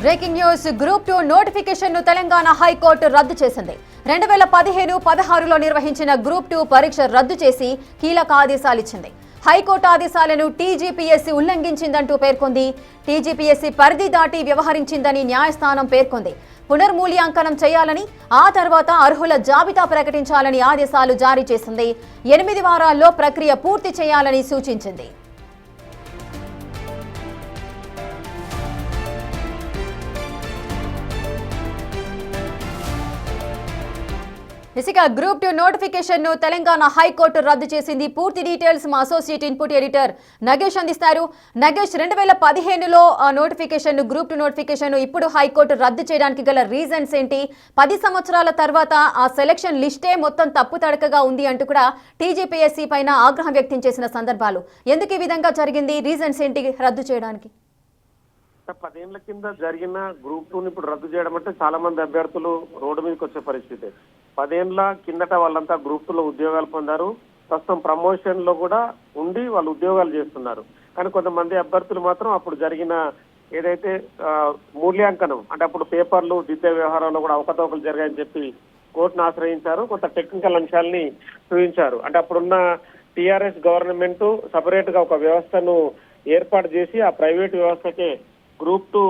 Breaking news group 2 notification ను Telangana high court రద్దు చేసింది. 2015-16లో నిర్వహించిన గ్రూప్ 2 పరీక్ష రద్దు చేసి కీలక ఆదేశాలు ఇచ్చింది. హైకోర్టు ఆదేశాలను టీజీపీఎస్సీ ఉల్లంఘించిందంటూ పేర్కొంది. టీజీపీఎస్సీ పరిధి దాటి వ్యవహరించిందని న్యాయస్థానం పేర్కొంది. పునర్మూల్యాంకనం చేయాలని, ఆ తర్వాత అర్హుల జాబితా ప్రకటించాలని ఆదేశాలు జారీ చేసింది. 8 వారాల్లో ప్రక్రియ పూర్తి చేయాలని సూచించింది. గ్రూప్ 2 నోటిఫికేషన్ ను తెలంగాణ హైకోర్టు రద్దు చేసింది. పూర్తి డీటెయిల్స్ మా అసోసియేట్ ఇన్పుట్ ఎడిటర్ నగేష్ అందిస్తారు. నగేష్, 2015లో నోటిఫికేషన్ గ్రూప్ 2 నోటిఫికేషన్ ఇప్పుడు హైకోర్టు రద్దు చేయడానికి గల రీజన్స్ ఏంటి? 10 సంవత్సరాల తర్వాత ఆ సెలక్షన్ లిస్టే మొత్తం తప్పుతడకగా ఉంది అంటూ కూడా టీజీపీఎస్సీ పైన ఆగ్రహం వ్యక్తం చేసిన సందర్భాలు. ఎందుకు ఈ విధంగా జరిగింది? రీజన్స్ ఏంటి రద్దు చేయడానికి? 10 ఏళ్ల కింద జరిగిన గ్రూప్ 2 ఇప్పుడు రద్దు చేయడం అంటే చాలా మంది అభ్యర్థులు రోడ్డు మీదకి వచ్చే పరిస్థితి. 10 ఏళ్ల కిందట వాళ్ళంతా గ్రూప్ 2లో ఉద్యోగాలు పొందారు. ప్రస్తుతం ప్రమోషన్ లో కూడా ఉండి వాళ్ళు ఉద్యోగాలు చేస్తున్నారు. కానీ కొంతమంది అభ్యర్థులు మాత్రం అప్పుడు జరిగిన ఏదైతే మూల్యాంకనం అంటే అప్పుడు పేపర్లు దిద్దే వ్యవహారంలో కూడా అవకతవకలు జరిగాయని చెప్పి కోర్టును ఆశ్రయించారు. కొంత టెక్నికల్ అంశాలని చూపించారు. అంటే అప్పుడున్న టీఆర్ఎస్ గవర్నమెంట్ సపరేట్ గా ఒక వ్యవస్థను ఏర్పాటు చేసి ఆ ప్రైవేట్ వ్యవస్థకే గ్రూప్ 2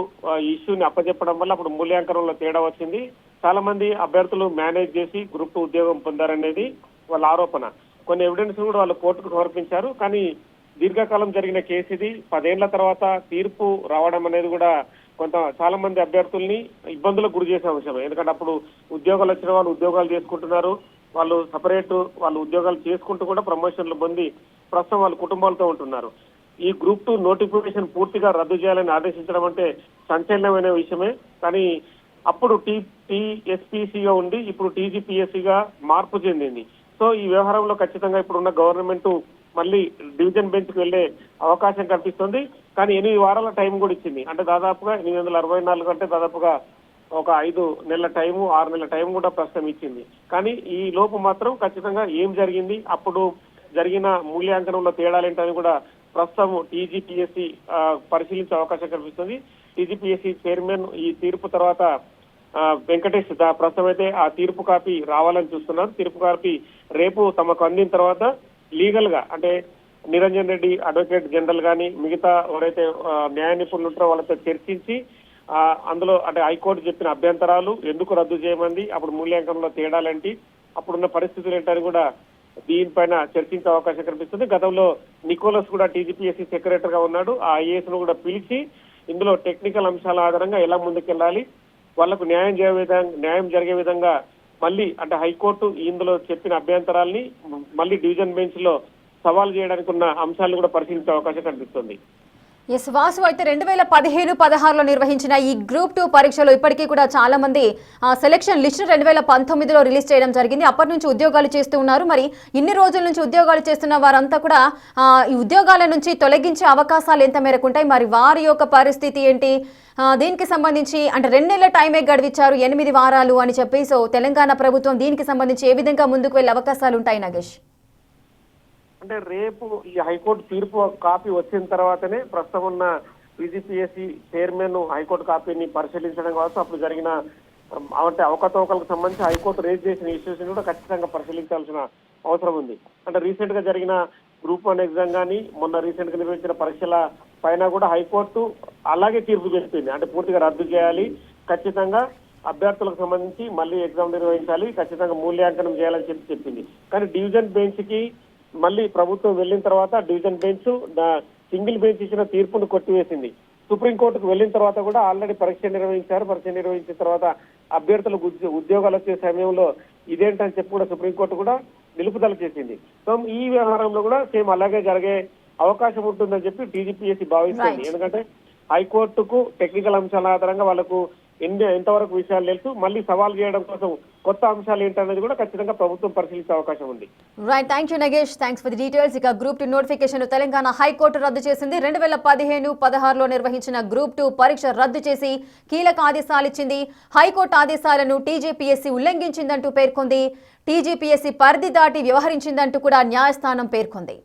ఇష్యూని అప్పచెప్పడం వల్ల అప్పుడు మూల్యాంకనంలో తేడా వచ్చింది. చాలా మంది అభ్యర్థులు మేనేజ్ చేసి గ్రూప్ 2 ఉద్యోగం పొందారనేది వాళ్ళ ఆరోపణ. కొన్ని ఎవిడెన్స్ కూడా వాళ్ళు కోర్టుకు సమర్పించారు. కానీ దీర్ఘకాలం జరిగిన కేసు ఇది. 10 ఏళ్ల తర్వాత తీర్పు రావడం అనేది కూడా చాలా మంది అభ్యర్థుల్ని ఇబ్బందులకు గురి చేసే అంశం. ఎందుకంటే అప్పుడు ఉద్యోగాలు వచ్చిన వాళ్ళు ఉద్యోగాలు చేసుకుంటున్నారు. వాళ్ళు సపరేట్ వాళ్ళు ఉద్యోగాలు చేసుకుంటూ కూడా ప్రమోషన్లు పొంది ప్రస్తుతం వాళ్ళ కుటుంబాలతో ఉంటున్నారు. ఈ గ్రూప్ 2 నోటిఫికేషన్ పూర్తిగా రద్దు చేయాలని ఆదేశించడం అంటే సంచలనమైన విషయమే. కానీ అప్పుడు టీఎస్పీసీగా ఉండి ఇప్పుడు టీజీపీఎస్సీగా మార్పు చెందింది. సో ఈ వ్యవహారంలో ఖచ్చితంగా ఇప్పుడున్న గవర్నమెంట్ మళ్ళీ డివిజన్ బెంచ్కి వెళ్లే అవకాశం కనిపిస్తుంది. కానీ 8 వారాల టైం కూడా ఇచ్చింది. అంటే దాదాపుగా 864 అంటే దాదాపుగా ఒక 5 నెలల టైము 6 నెలల టైం కూడా ప్రస్తుతం ఇచ్చింది. కానీ ఈ లోపు మాత్రం ఖచ్చితంగా ఏం జరిగింది, అప్పుడు జరిగిన మూల్యాంకనంలో తేడాలేంటని కూడా ప్రస్తుతం టీజీపీఎస్సీ పరిశీలించే అవకాశం కనిపిస్తుంది. టీజీపీఎస్సీ చైర్మన్ ఈ తీర్పు తర్వాత వెంకటేష్ ప్రస్తుతం అయితే ఆ తీర్పు కాపీ రావాలని చూస్తున్నారు. తీర్పు కాపీ రేపు తమకు అందిన తర్వాత లీగల్ గా అంటే నిరంజన్ రెడ్డి అడ్వకేట్ జనరల్ గాని మిగతా ఎవరైతే న్యాయ నిపుణులు ఉంటారో వాళ్ళతో చర్చించి అందులో అంటే హైకోర్టు చెప్పిన అభ్యంతరాలు ఎందుకు రద్దు చేయమంది, అప్పుడు మూల్యాంకనంలో తేడాలేంటి, అప్పుడున్న పరిస్థితులు ఏంటని కూడా దీనిపైన చర్చించే అవకాశం కనిపిస్తుంది. గతంలో నికోలస్ కూడా టీజీపీఎస్సీ సెక్రటరీగా ఉన్నాడు. ఆ ఐఏఎస్ ను కూడా పిలిచి ఇందులో టెక్నికల్ అంశాల ఆధారంగా ఎలా ముందుకెళ్లాలి, వాళ్లకు న్యాయం జరిగే విధంగా మళ్ళీ అంటే హైకోర్టు ఇందులో చెప్పిన అభ్యంతరాల్ని మళ్ళీ డివిజన్ బెంచ్ లో సవాల్ చేయడానికి ఉన్న అంశాలను కూడా పరిశీలించే అవకాశం కనిపిస్తుంది. వాసు, అయితే 2015-16లో నిర్వహించిన ఈ గ్రూప్ 2 పరీక్షలో ఇప్పటికీ కూడా చాలా మంది సెలక్షన్ లిస్టు 2019లో రిలీజ్ చేయడం జరిగింది. అప్పటి నుంచి ఉద్యోగాలు చేస్తూ ఉన్నారు. మరి ఇన్ని రోజుల నుంచి ఉద్యోగాలు చేస్తున్న వారంతా కూడా ఈ ఉద్యోగాల నుంచి తొలగించే అవకాశాలు ఎంత మేరకు ఉంటాయి? మరి వారి యొక్క పరిస్థితి ఏంటి? దీనికి సంబంధించి అంటే 2 నెలల టైమే గడివిచ్చారు, 8 వారాలు అని చెప్పి. సో తెలంగాణ ప్రభుత్వం దీనికి సంబంధించి ఏ విధంగా ముందుకు వెళ్లే అవకాశాలు ఉంటాయి నగేష్? అంటే రేపు ఈ హైకోర్టు తీర్పు కాపీ వచ్చిన తర్వాతనే ప్రస్తుతం ఉన్న టీజీపీఎస్సీ చైర్మన్ హైకోర్టు కాపీని పరిశీలించడం కావచ్చు, అప్పుడు జరిగిన అంటే అవకతవకలకు సంబంధించి హైకోర్టు రేజ్ చేసిన ఇష్యూస్ కూడా ఖచ్చితంగా పరిశీలించాల్సిన అవసరం ఉంది. అంటే రీసెంట్ గా జరిగిన గ్రూప్ 1 ఎగ్జామ్ కానీ మొన్న రీసెంట్ గా నిర్వహించిన పరీక్షల పైన కూడా హైకోర్టు అలాగే తీర్పు చెప్పింది. అంటే పూర్తిగా రద్దు చేయాలి, ఖచ్చితంగా అభ్యర్థులకు సంబంధించి మళ్ళీ ఎగ్జామ్ నిర్వహించాలి, ఖచ్చితంగా మూల్యాంకనం చేయాలని చెప్పింది. కానీ డివిజన్ బెంచ్ కి మళ్ళీ ప్రభుత్వం వెళ్ళిన తర్వాత డివిజన్ బెంచ్ సింగిల్ బెంచ్ ఇచ్చిన తీర్పును కొట్టివేసింది. సుప్రీంకోర్టుకు వెళ్ళిన తర్వాత కూడా ఆల్రెడీ పరీక్ష నిర్వహించారు. పరీక్ష నిర్వహించిన తర్వాత అభ్యర్థులకు ఉద్యోగాలు వచ్చే సమయంలో ఇదేంటని చెప్పి కూడా సుప్రీంకోర్టు కూడా నిలుపుదల చేసింది. సో ఈ వ్యవహారంలో కూడా సేమ్ అలాగే జరిగే అవకాశం ఉంటుందని చెప్పి టీజీపీఎస్సీ భావిస్తుంది. ఎందుకంటే హైకోర్టుకు టెక్నికల్ అంశాల ఆధారంగా వాళ్ళకు ఎంతవరకు విషయాలు తెలుసు, మళ్ళీ సవాల్ చేయడం కోసం కొత్త అంశాలు ఏంటనేది కూడా ఖచ్చితంగా ప్రభుత్వం పరిశీలించే అవకాశం ఉంది. Right, thank you Nagesh, thanks for the details. ఇక గ్రూప్ 2 నోటిఫికేషన్ తెలంగాణ హైకోర్టు రద్దు చేసింది. 2015-16లో నిర్వహించిన గ్రూప్ 2 పరీక్ష రద్దు చేసి కీలక ఆదేశాలు ఇచ్చింది. హైకోర్టు ఆదేశాలను టీజీపీఎస్సీ ఉల్లంఘించిందంటూ పేర్కొంది. టీజీపీఎస్సీ పరిధి దాటి వ్యవహరించిందంటూ కూడా న్యాయస్థానం పేర్కొంది.